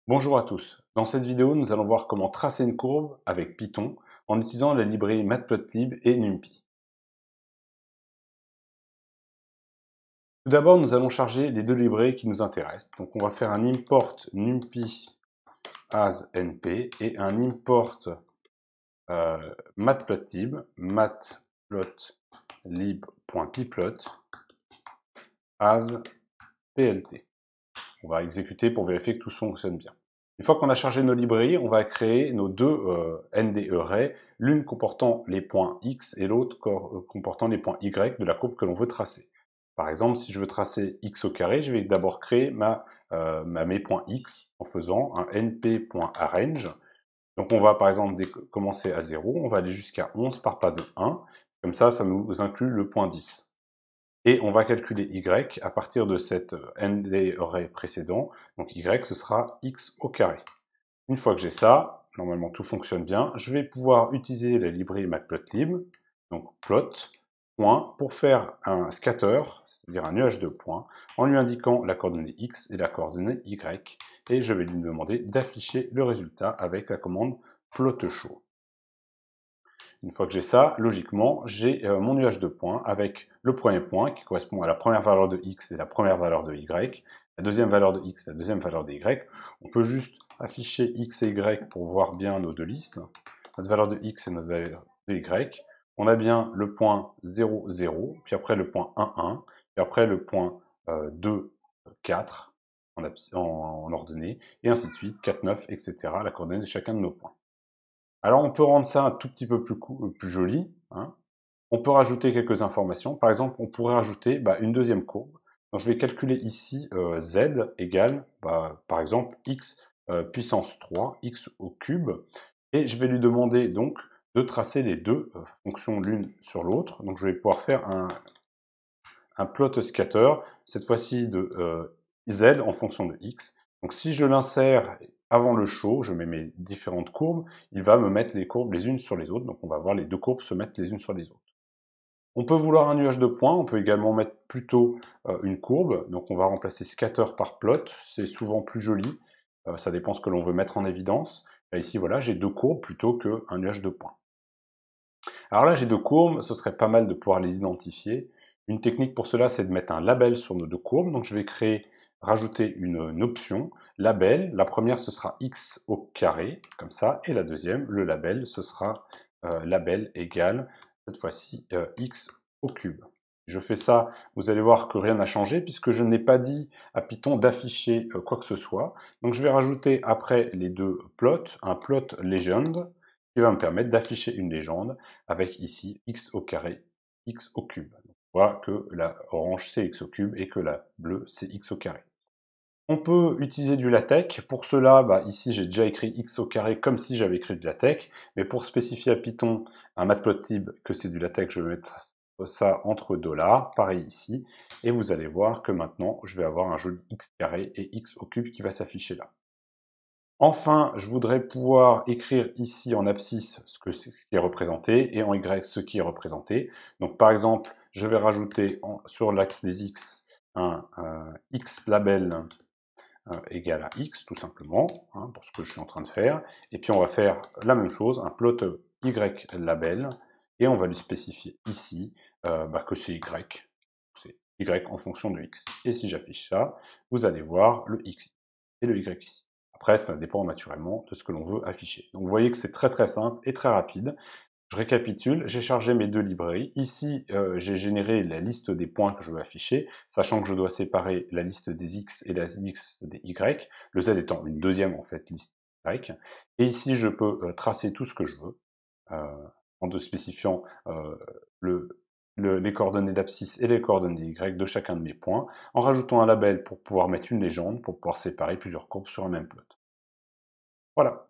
Bonjour à tous. Dans cette vidéo, nous allons voir comment tracer une courbe avec Python en utilisant la librairie Matplotlib et NumPy. Tout d'abord, nous allons charger les deux librairies qui nous intéressent. Donc on va faire un import NumPy as np et un import Matplotlib, matplotlib.pyplot as plt. On va exécuter pour vérifier que tout fonctionne bien. Une fois qu'on a chargé nos librairies, on va créer nos deux NDE-arrays, l'une comportant les points X et l'autre comportant les points Y de la courbe que l'on veut tracer. Par exemple, si je veux tracer X au carré, je vais d'abord créer mes points X en faisant un np.arrange. Donc on va par exemple commencer à 0, on va aller jusqu'à 11 par pas de 1, comme ça nous inclut le point 10. Et on va calculer y à partir de cet ND-array précédent. Donc y, ce sera x au carré. Une fois que j'ai ça, normalement tout fonctionne bien, je vais pouvoir utiliser la librairie matplotlib, donc plot, point, pour faire un scatter, c'est-à-dire un nuage de points, en lui indiquant la coordonnée x et la coordonnée y, et je vais lui demander d'afficher le résultat avec la commande plotShow. Une fois que j'ai ça, logiquement, j'ai mon nuage de points avec le premier point qui correspond à la première valeur de x et la première valeur de y, la deuxième valeur de x et la deuxième valeur de y. On peut juste afficher x et y pour voir bien nos deux listes, notre valeur de x et notre valeur de y. On a bien le point 0, 0, puis après le point 1, 1, puis après le point 2, 4 en ordonnée, et ainsi de suite, 4, 9, etc., la coordonnée de chacun de nos points. Alors on peut rendre ça un tout petit peu plus joli. Hein. On peut rajouter quelques informations. Par exemple, on pourrait rajouter une deuxième courbe. Donc je vais calculer ici z égale, par exemple, x puissance 3, x au cube. Et je vais lui demander donc de tracer les deux fonctions l'une sur l'autre. Donc je vais pouvoir faire un plot scatter, cette fois-ci de z en fonction de x. Donc si je l'insère avant le show, je mets mes différentes courbes, il va me mettre les courbes les unes sur les autres, donc on va voir les deux courbes se mettre les unes sur les autres. On peut vouloir un nuage de points, on peut également mettre plutôt une courbe, donc on va remplacer scatter par plot, c'est souvent plus joli, ça dépend ce que l'on veut mettre en évidence. Et ici voilà, j'ai deux courbes plutôt qu'un nuage de points. Alors là j'ai deux courbes, ce serait pas mal de pouvoir les identifier. Une technique pour cela, c'est de mettre un label sur nos deux courbes. Donc je vais rajouter une option, label. La première, ce sera x au carré, comme ça. Et la deuxième, le label, ce sera label égale, cette fois-ci, x au cube. Je fais ça, vous allez voir que rien n'a changé, puisque je n'ai pas dit à Python d'afficher quoi que ce soit. Donc je vais rajouter après les deux plots, un plot legend, qui va me permettre d'afficher une légende avec ici x au carré, x au cube. On voit que la orange c'est x au cube et que la bleue c'est x au carré. On peut utiliser du LaTeX. Pour cela, ici j'ai déjà écrit x au carré comme si j'avais écrit du LaTeX. Mais pour spécifier à Python, à Matplotlib, que c'est du LaTeX, je vais mettre ça entre $, pareil ici. Et vous allez voir que maintenant, je vais avoir un joli x carré et x au cube qui va s'afficher là. Enfin, je voudrais pouvoir écrire ici en abscisse ce qui est représenté et en Y ce qui est représenté. Donc par exemple, je vais rajouter sur l'axe des X un X label égal à X tout simplement, hein, pour ce que je suis en train de faire. Et puis on va faire la même chose, un plot Y label, et on va lui spécifier ici que c'est Y. C'est Y en fonction de X. Et si j'affiche ça, vous allez voir le X et le Y ici. Après, ça dépend naturellement de ce que l'on veut afficher. Donc vous voyez que c'est très très simple et très rapide. Je récapitule, j'ai chargé mes deux librairies. Ici, j'ai généré la liste des points que je veux afficher, sachant que je dois séparer la liste des X et la liste des Y, le Z étant une deuxième en fait liste Y. Et ici, je peux tracer tout ce que je veux, en spécifiant les coordonnées d'abscisse et les coordonnées Y de chacun de mes points, en rajoutant un label pour pouvoir mettre une légende, pour pouvoir séparer plusieurs courbes sur un même plot. Voilà.